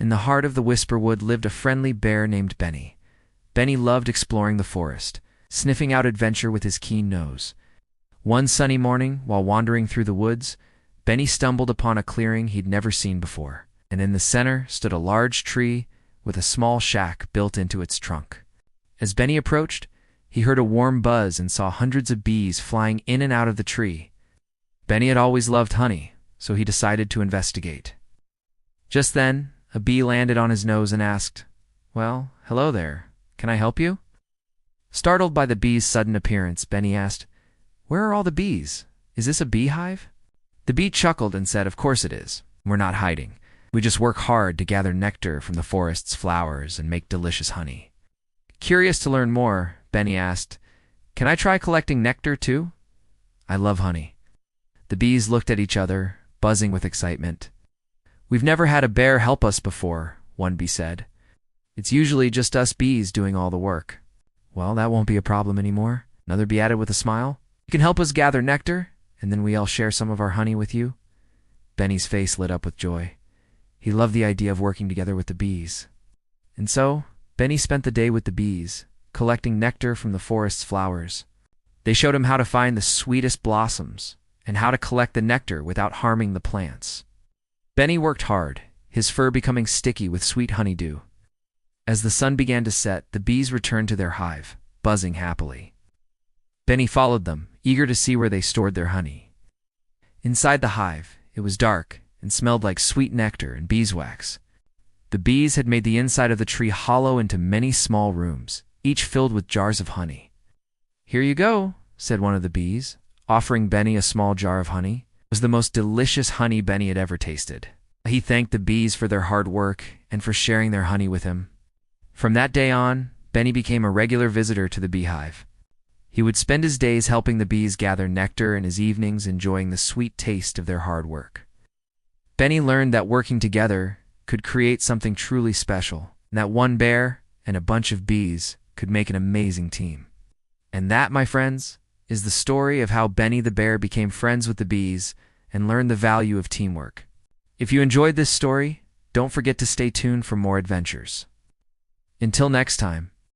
In the heart of the Whisper Wood lived a friendly bear named Benny. Benny loved exploring the forest, sniffing out adventure with his keen nose. One sunny morning, while wandering through the woods, Benny stumbled upon a clearing he'd never seen before, and in the center stood a large tree with a small shack built into its trunk. As Benny approached, he heard a warm buzz and saw hundreds of bees flying in and out of the tree. Benny had always loved honey, so he decided to investigate. Just then, a bee landed on his nose and asked, "Well, hello there. Can I help you?" Startled by the bee's sudden appearance, Benny asked, "Where are all the bees? Is this a beehive?" The bee chuckled and said, "Of course it is. We're not hiding. We just work hard to gather nectar from the forest's flowers and make delicious honey." Curious to learn more, Benny asked, "Can I try collecting nectar too? I love honey." The bees looked at each other, buzzing with excitement. "We've never had a bear help us before," one bee said. "It's usually just us bees doing all the work." "Well, that won't be a problem anymore," another bee added with a smile. "You can help us gather nectar, and then we'll share some of our honey with you." Benny's face lit up with joy. He loved the idea of working together with the bees. And so, Benny spent the day with the bees, collecting nectar from the forest's flowers. They showed him how to find the sweetest blossoms and how to collect the nectar without harming the plants. Benny worked hard, his fur becoming sticky with sweet honeydew. As the sun began to set, the bees returned to their hive, buzzing happily. Benny followed them, eager to see where they stored their honey. Inside the hive, it was dark and smelled like sweet nectar and beeswax. The bees had made the inside of the tree hollow into many small rooms, each filled with jars of honey. "Here you go," said one of the bees, offering Benny a small jar of honey. It was the most delicious honey Benny had ever tasted. He thanked the bees for their hard work and for sharing their honey with him. From that day on, Benny became a regular visitor to the beehive. He would spend his days helping the bees gather nectar and his evenings enjoying the sweet taste of their hard work. Benny learned that working together could create something truly special, and that one bear and a bunch of bees could make an amazing team. And that, my friends, is the story of how Benny the bear became friends with the bees and learned the value of teamwork. If you enjoyed this story, don't forget to stay tuned for more adventures. Until next time,